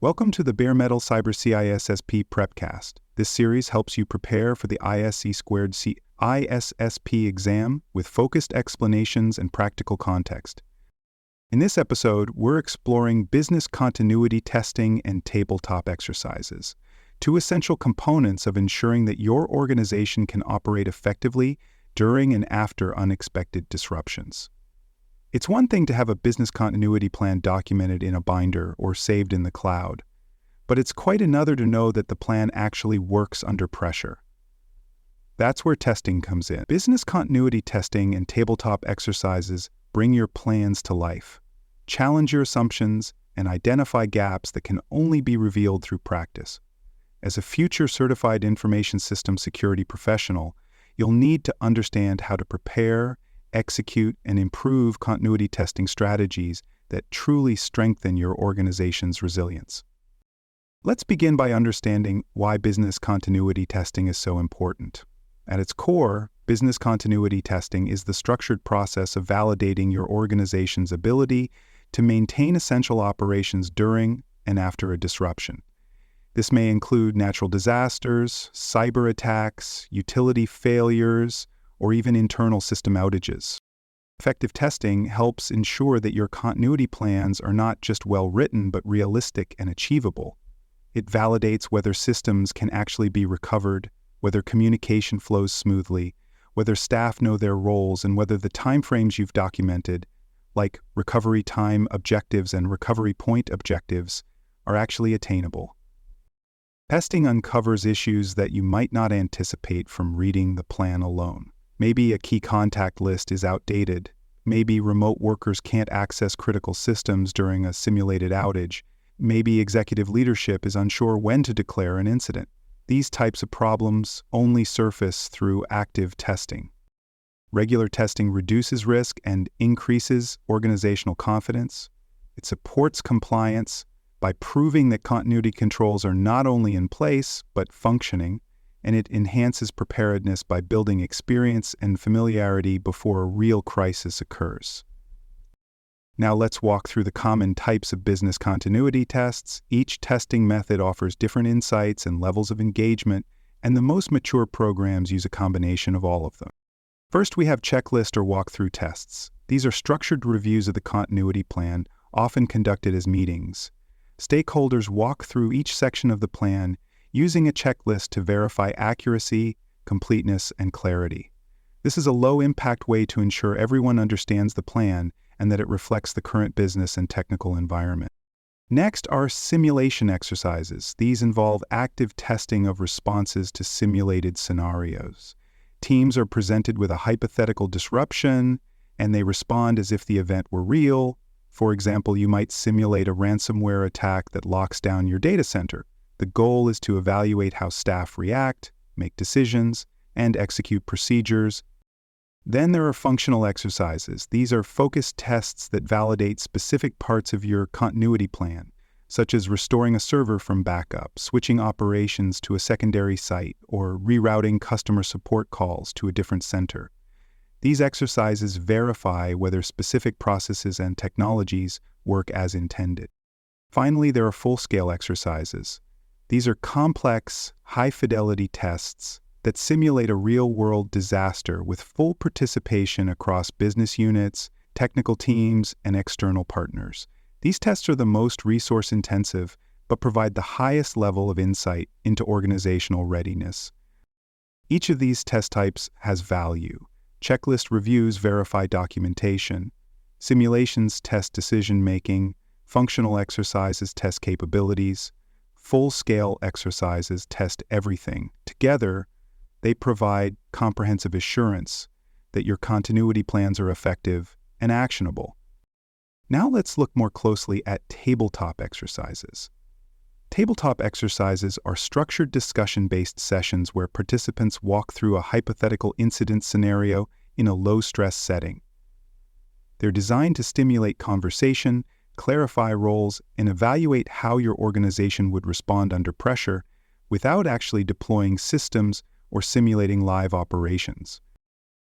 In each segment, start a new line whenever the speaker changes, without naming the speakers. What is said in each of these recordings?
Welcome to the Bare Metal Cyber CISSP Prepcast. This series helps you prepare for the ISSP exam with focused explanations and practical context. In this episode, we're exploring business continuity testing and tabletop exercises, two essential components of ensuring that your organization can operate effectively during and after unexpected disruptions. It's one thing to have a business continuity plan documented in a binder or saved in the cloud, but it's quite another to know that the plan actually works under pressure. That's where testing comes in. Business continuity testing and tabletop exercises bring your plans to life, challenge your assumptions, and identify gaps that can only be revealed through practice. As a future certified information system security professional, you'll need to understand how to prepare, execute, and improve continuity testing strategies that truly strengthen your organization's resilience. Let's begin by understanding why business continuity testing is so important. At its core, business continuity testing is the structured process of validating your organization's ability to maintain essential operations during and after a disruption. This may include natural disasters, cyber attacks, utility failures, or even internal system outages. Effective testing helps ensure that your continuity plans are not just well-written but realistic and achievable. It validates whether systems can actually be recovered, whether communication flows smoothly, whether staff know their roles, and whether the timeframes you've documented, like recovery time objectives and recovery point objectives, are actually attainable. Testing uncovers issues that you might not anticipate from reading the plan alone. Maybe a key contact list is outdated. Maybe remote workers can't access critical systems during a simulated outage. Maybe executive leadership is unsure when to declare an incident. These types of problems only surface through active testing. Regular testing reduces risk and increases organizational confidence. It supports compliance by proving that continuity controls are not only in place but functioning, and it enhances preparedness by building experience and familiarity before a real crisis occurs. Now let's walk through the common types of business continuity tests. Each testing method offers different insights and levels of engagement, and the most mature programs use a combination of all of them. First, we have checklist or walkthrough tests. These are structured reviews of the continuity plan, often conducted as meetings. Stakeholders walk through each section of the plan using a checklist to verify accuracy, completeness, and clarity. This is a low-impact way to ensure everyone understands the plan and that it reflects the current business and technical environment. Next are simulation exercises. These involve active testing of responses to simulated scenarios. Teams are presented with a hypothetical disruption, and they respond as if the event were real. For example, you might simulate a ransomware attack that locks down your data center. The goal is to evaluate how staff react, make decisions, and execute procedures. Then there are functional exercises. These are focused tests that validate specific parts of your continuity plan, such as restoring a server from backup, switching operations to a secondary site, or rerouting customer support calls to a different center. These exercises verify whether specific processes and technologies work as intended. Finally, there are full-scale exercises. These are complex, high-fidelity tests that simulate a real-world disaster with full participation across business units, technical teams, and external partners. These tests are the most resource-intensive, but provide the highest level of insight into organizational readiness. Each of these test types has value. Checklist reviews verify documentation. Simulations test decision-making. Functional exercises test capabilities. Full-scale exercises test everything. Together, they provide comprehensive assurance that your continuity plans are effective and actionable. Now let's look more closely at tabletop exercises. Tabletop exercises are structured discussion-based sessions where participants walk through a hypothetical incident scenario in a low-stress setting. They're designed to stimulate conversation, clarify roles, and evaluate how your organization would respond under pressure without actually deploying systems or simulating live operations.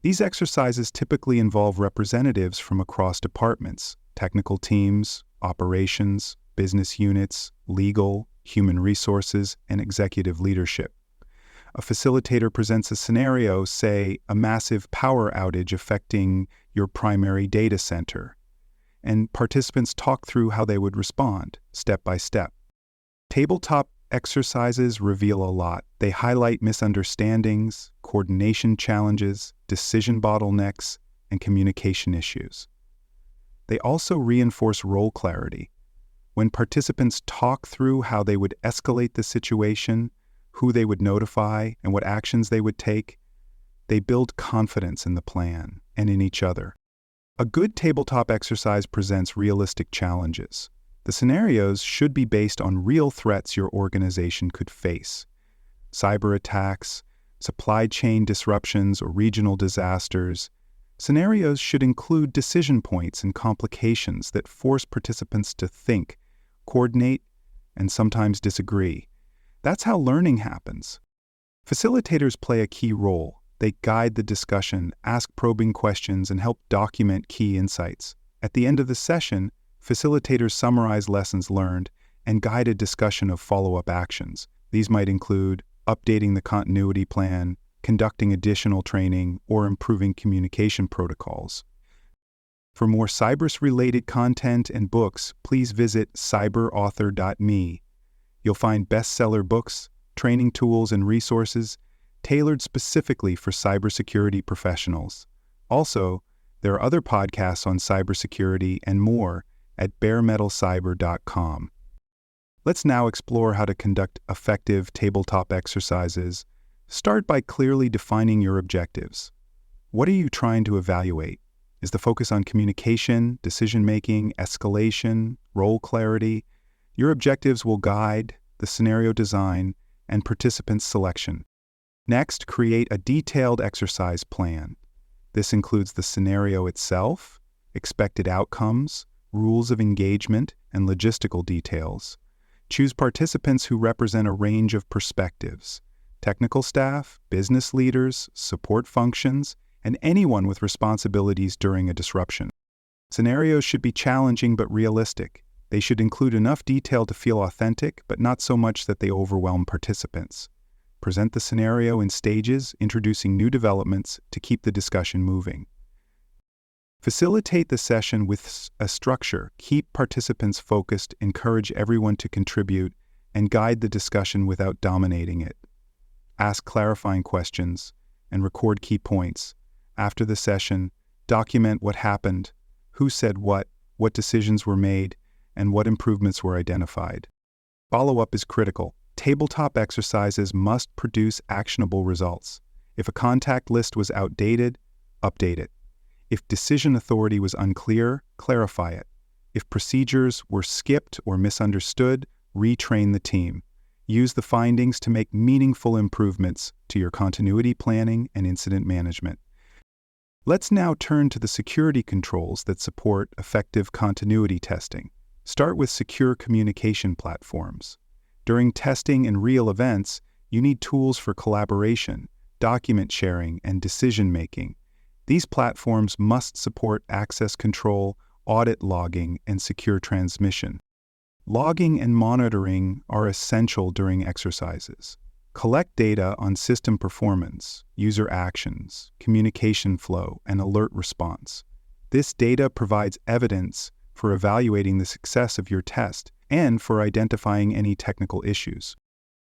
These exercises typically involve representatives from across departments, technical teams, operations, business units, legal, human resources, and executive leadership. A facilitator presents a scenario, say, a massive power outage affecting your primary data center, and participants talk through how they would respond, step by step. Tabletop exercises reveal a lot. They highlight misunderstandings, coordination challenges, decision bottlenecks, and communication issues. They also reinforce role clarity. When participants talk through how they would escalate the situation, who they would notify, and what actions they would take, they build confidence in the plan and in each other. A good tabletop exercise presents realistic challenges. The scenarios should be based on real threats your organization could face. Cyber attacks, supply chain disruptions, or regional disasters. Scenarios should include decision points and complications that force participants to think, coordinate, and sometimes disagree. That's how learning happens. Facilitators play a key role. They guide the discussion, ask probing questions, and help document key insights. At the end of the session, facilitators summarize lessons learned and guide a discussion of follow-up actions. These might include updating the continuity plan, conducting additional training, or improving communication protocols. For more cyber-related content and books, please visit cyberauthor.me. You'll find bestseller books, training tools, and resources tailored specifically for cybersecurity professionals. Also, there are other podcasts on cybersecurity and more at baremetalcyber.com. Let's now explore how to conduct effective tabletop exercises. Start by clearly defining your objectives. What are you trying to evaluate? Is the focus on communication, decision-making, escalation, role clarity? Your objectives will guide the scenario design and participant selection. Next, create a detailed exercise plan. This includes the scenario itself, expected outcomes, rules of engagement, and logistical details. Choose participants who represent a range of perspectives: technical staff, business leaders, support functions, and anyone with responsibilities during a disruption. Scenarios should be challenging but realistic. They should include enough detail to feel authentic, but not so much that they overwhelm participants. Present the scenario in stages, introducing new developments to keep the discussion moving. Facilitate the session with a structure. Keep participants focused, encourage everyone to contribute, and guide the discussion without dominating it. Ask clarifying questions and record key points. After the session, document what happened, who said what decisions were made, and what improvements were identified. Follow-up is critical. Tabletop exercises must produce actionable results. If a contact list was outdated, update it. If decision authority was unclear, clarify it. If procedures were skipped or misunderstood, retrain the team. Use the findings to make meaningful improvements to your continuity planning and incident management. Let's now turn to the security controls that support effective continuity testing. Start with secure communication platforms. During testing and real events, you need tools for collaboration, document sharing, and decision-making. These platforms must support access control, audit logging, and secure transmission. Logging and monitoring are essential during exercises. Collect data on system performance, user actions, communication flow, and alert response. This data provides evidence for evaluating the success of your test and for identifying any technical issues.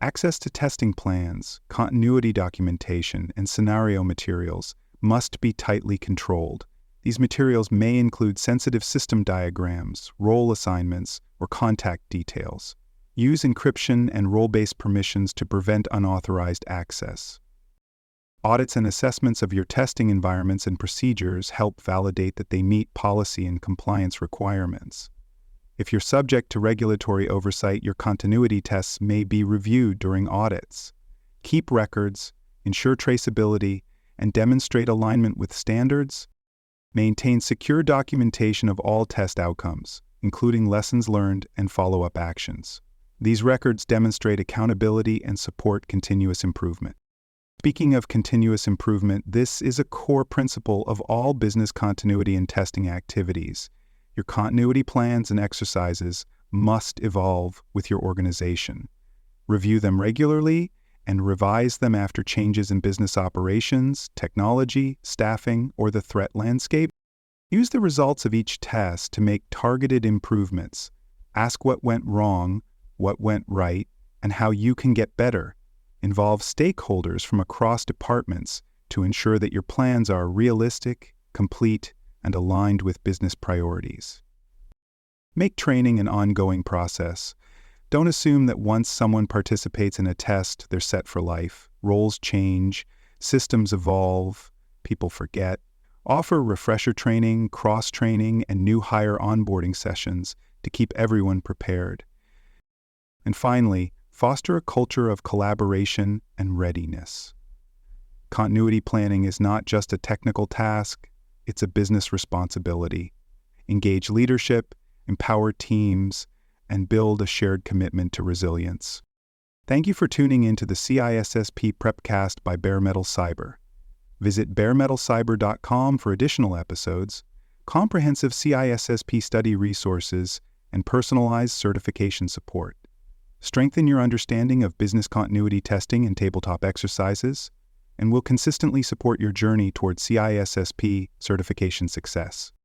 Access to testing plans, continuity documentation, and scenario materials must be tightly controlled. These materials may include sensitive system diagrams, role assignments, or contact details. Use encryption and role-based permissions to prevent unauthorized access. Audits and assessments of your testing environments and procedures help validate that they meet policy and compliance requirements. If you're subject to regulatory oversight, your continuity tests may be reviewed during audits. Keep records, ensure traceability, and demonstrate alignment with standards. Maintain secure documentation of all test outcomes, including lessons learned and follow-up actions. These records demonstrate accountability and support continuous improvement. Speaking of continuous improvement, this is a core principle of all business continuity and testing activities. Your continuity plans and exercises must evolve with your organization. Review them regularly and revise them after changes in business operations, technology, staffing, or the threat landscape. Use the results of each test to make targeted improvements. Ask what went wrong, what went right, and how you can get better. Involve stakeholders from across departments to ensure that your plans are realistic, complete, and aligned with business priorities. Make training an ongoing process. Don't assume that once someone participates in a test, they're set for life. Roles change, systems evolve, people forget. Offer refresher training, cross-training, and new hire onboarding sessions to keep everyone prepared. And finally, foster a culture of collaboration and readiness. Continuity planning is not just a technical task, it's a business responsibility. Engage leadership, empower teams, and build a shared commitment to resilience. Thank you for tuning in to the CISSP Prepcast by Bare Metal Cyber. Visit baremetalcyber.com for additional episodes, comprehensive CISSP study resources, and personalized certification support. Strengthen your understanding of business continuity testing and tabletop exercises, and will consistently support your journey toward CISSP certification success.